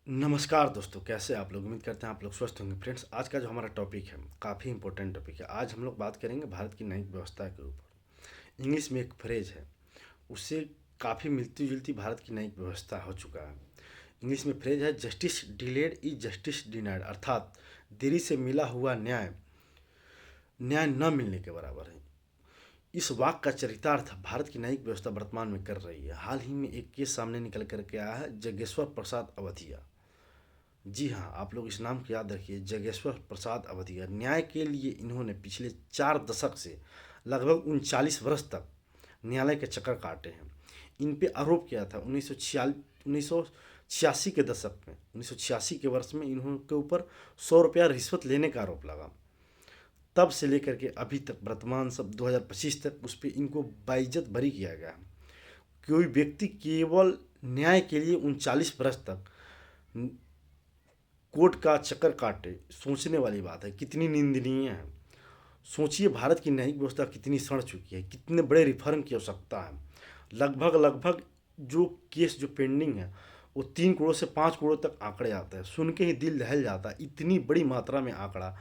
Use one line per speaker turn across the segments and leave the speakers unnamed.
नमस्कार दोस्तों, कैसे आप लोग? उम्मीद करते हैं आप लोग स्वस्थ होंगे। फ्रेंड्स, आज का जो हमारा टॉपिक है काफ़ी इंपॉर्टेंट टॉपिक है। आज हम लोग बात करेंगे भारत की न्यायिक व्यवस्था के ऊपर। इंग्लिश में एक फ्रेज है, उससे काफ़ी मिलती जुलती भारत की न्यायिक व्यवस्था हो चुका है। इंग्लिश में फ्रेज है, justice delayed is justice denied, अर्थात देरी से मिला हुआ न्याय न्याय न मिलने के बराबर है। इस वाक्य का चरितार्थ भारत की न्यायिक व्यवस्था वर्तमान में कर रही है। हाल ही में एक केस सामने निकल करके आया है, जगेश्वर प्रसाद अवधिया। जी हाँ, आप लोग इस नाम को याद रखिए, जगेश्वर प्रसाद अवधिया। न्याय के लिए इन्होंने पिछले 4 दशक से लगभग 39 वर्ष तक न्यायालय के चक्कर काटे हैं। इन पे आरोप किया था 1986 के दशक में, 1986 के वर्ष में इन्होंने ऊपर 100 रुपया रिश्वत लेने का आरोप लगा। तब से लेकर के अभी तक वर्तमान सब 2025 तक उस पर इनको बाइज्जत बरी किया गया। कोई व्यक्ति केवल न्याय के लिए 39 वर्ष तक कोर्ट का चक्कर काटे, सोचने वाली बात है, कितनी निंदनीय है। सोचिए भारत की न्यायिक व्यवस्था कितनी सड़ चुकी है, कितने बड़े रिफॉर्म की आवश्यकता है। लगभग लगभग जो केस जो पेंडिंग है वो 3 करोड़ से 5 करोड़ तक आंकड़े आते हैं। सुन के ही दिल दहल जाता है, इतनी बड़ी मात्रा में आंकड़ा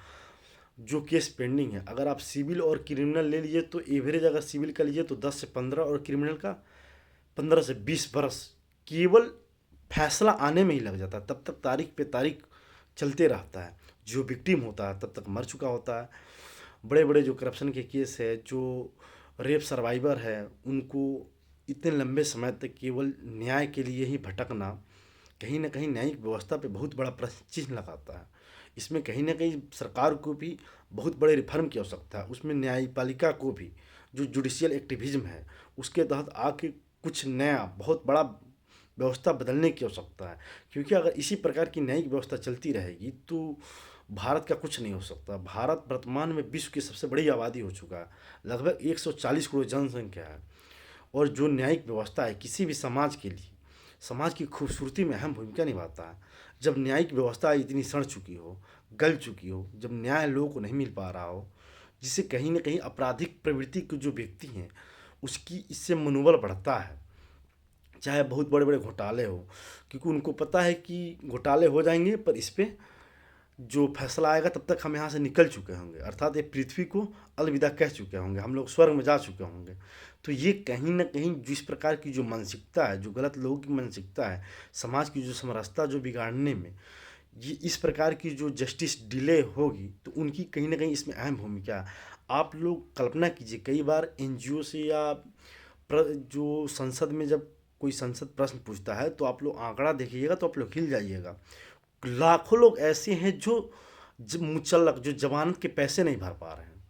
जो केस पेंडिंग है। अगर आप सिविल और क्रिमिनल ले लीजिए तो एवरेज अगर सिविल का लीजिए तो 10 से 15 और क्रिमिनल का 15 से 20 वर्ष केवल फैसला आने में ही लग जाता है। तब तक तारीख पे तारीख चलते रहता है। जो विक्टिम होता है तब तक मर चुका होता है। बड़े बड़े जो करप्शन के केस है, जो रेप सर्वाइवर है, उनको इतने लंबे समय तक केवल न्याय के लिए ही भटकना कहीं ना कहीं न्यायिक व्यवस्था पे बहुत बड़ा प्रश्न चिन्ह लगाता है। इसमें कहीं ना कहीं सरकार को भी बहुत बड़े रिफॉर्म की आवश्यकता है। उसमें न्यायपालिका को भी, जो जुडिशियल एक्टिविज्म है उसके तहत आके कुछ नया बहुत बड़ा व्यवस्था बदलने की आवश्यकता है। क्योंकि अगर इसी प्रकार की न्यायिक व्यवस्था चलती रहेगी तो भारत का कुछ नहीं हो सकता। भारत वर्तमान में विश्व की सबसे बड़ी आबादी हो चुका है, लगभग 140 करोड़ जनसंख्या है। और जो न्यायिक व्यवस्था है किसी भी समाज के लिए, समाज की खूबसूरती में अहम भूमिका निभाता है। जब न्यायिक व्यवस्था इतनी सड़ चुकी हो, गल चुकी हो, जब न्याय लोगों को नहीं मिल पा रहा हो, जिससे कहीं ना कहीं आपराधिक प्रवृत्ति के जो व्यक्ति हैं उसकी इससे मनोबल बढ़ता है, चाहे बहुत बड़े बड़े घोटाले हो। क्योंकि उनको पता है कि घोटाले हो जाएंगे पर इस पर जो फैसला आएगा तब तक हम यहाँ से निकल चुके होंगे, अर्थात ये पृथ्वी को अलविदा कह चुके होंगे, हम लोग स्वर्ग में जा चुके होंगे। तो ये कहीं ना कहीं जिस प्रकार की जो मानसिकता है, जो गलत लोगों की मानसिकता है, समाज की जो समरसता जो बिगाड़ने में, ये इस प्रकार की जो जस्टिस डिले होगी तो उनकी कहीं ना कहीं इसमें अहम भूमिका है। आप लोग कल्पना कीजिए, कई बार एनजीओ से या जो संसद में जब कोई संसद प्रश्न पूछता है तो आप लोग आंकड़ा देखिएगा तो आप लोग हिल जाइएगा। लाखों लोग ऐसे हैं जो मुचल्लक, जो जमानत के पैसे नहीं भर पा रहे हैं।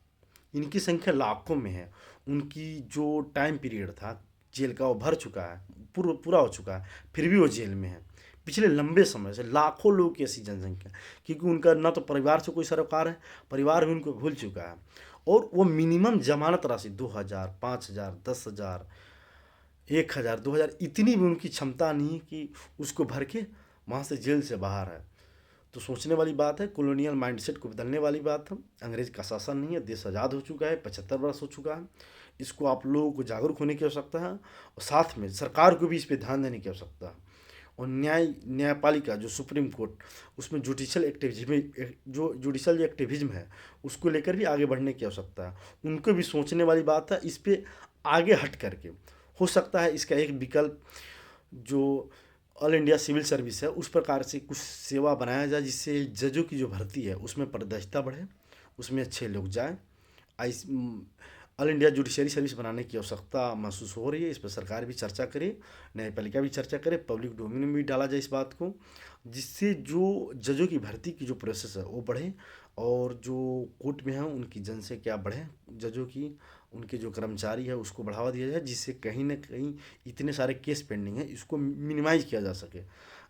इनकी संख्या लाखों में है। उनकी जो टाइम पीरियड था जेल का वो भर चुका है, पूरा पूरा हो चुका है, फिर भी वो जेल में है। पिछले लंबे समय से लाखों लोगों की ऐसी जनसंख्या, क्योंकि उनका ना तो परिवार से कोई सरोकार है, परिवार भी उनको भूल चुका है। और वो मिनिमम जमानत राशि 2,000, 5,000, 10,000, 1,000, 2,000, इतनी भी उनकी क्षमता नहीं कि उसको भर के वहाँ से जेल से बाहर है। तो सोचने वाली बात है, कॉलोनियल माइंडसेट को बदलने वाली बात है। अंग्रेज का शासन नहीं है, देश आज़ाद हो चुका है, 75 वर्ष हो चुका है। इसको आप लोगों को जागरूक होने की आवश्यकता है और साथ में सरकार को भी इस पर ध्यान देने की आवश्यकता है। और न्यायपालिका जो सुप्रीम कोर्ट, उसमें जुडिशल एक्टिविज्म, जो जुडिशल एक्टिविज्म है उसको लेकर भी आगे बढ़ने की आवश्यकता है। उनको भी सोचने वाली बात है। इस पर आगे हट करके हो सकता है इसका एक विकल्प जो ऑल इंडिया सिविल सर्विस है उस प्रकार से कुछ सेवा बनाया जाए, जिससे जजों की जो भर्ती है उसमें पारदर्शिता बढ़े, उसमें अच्छे लोग जाएँ। आई ऑल इंडिया जुडिशरी सर्विस बनाने की आवश्यकता महसूस हो रही है। इस पर सरकार भी चर्चा करे, न्यायपालिका भी चर्चा करे, पब्लिक डोमेन में भी डाला जाए इस बात को, जिससे जो जजों की भर्ती की जो प्रोसेस है वो बढ़े और जो कोर्ट में है उनकी जनसंख्या बढ़े, जजों की, उनके जो कर्मचारी है उसको बढ़ावा दिया जाए, जिससे कहीं ना कहीं इतने सारे केस पेंडिंग है इसको मिनिमाइज किया जा सके।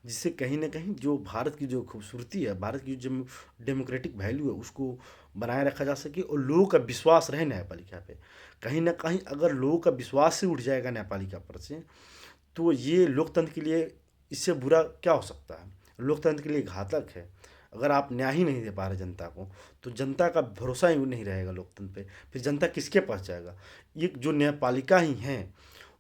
जिससे कहीं ना कहीं जो भारत की जो खूबसूरती है, भारत की जो डेमोक्रेटिक वैल्यू है उसको बनाए रखा जा सके और लोगों का विश्वास रहे न्यायपालिका पे। कहीं ना कहीं अगर लोगों का विश्वास से उठ जाएगा न्यायपालिका पर से, तो ये लोकतंत्र के लिए इससे बुरा क्या हो सकता है, लोकतंत्र के लिए घातक है। अगर आप न्याय ही नहीं दे पा रहे जनता को तो जनता का भरोसा ही नहीं रहेगा लोकतंत्र पे, फिर जनता किसके पास जाएगा। ये जो न्यायपालिका ही है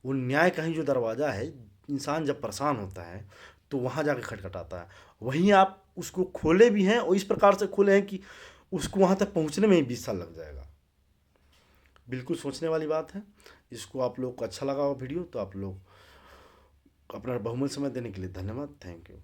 वो न्याय का ही जो दरवाज़ा है। इंसान जब परेशान होता है तो वहाँ जाके खटखटाता है। वहीं आप उसको खोले भी हैं और इस प्रकार से खोले हैं कि उसको वहाँ तक पहुँचने में ही 20 साल लग जाएगा। बिल्कुल सोचने वाली बात है। इसको आप लोग को अच्छा लगा हो वीडियो तो आप लोग अपना बहुमूल्य समय देने के लिए धन्यवाद। Thank you.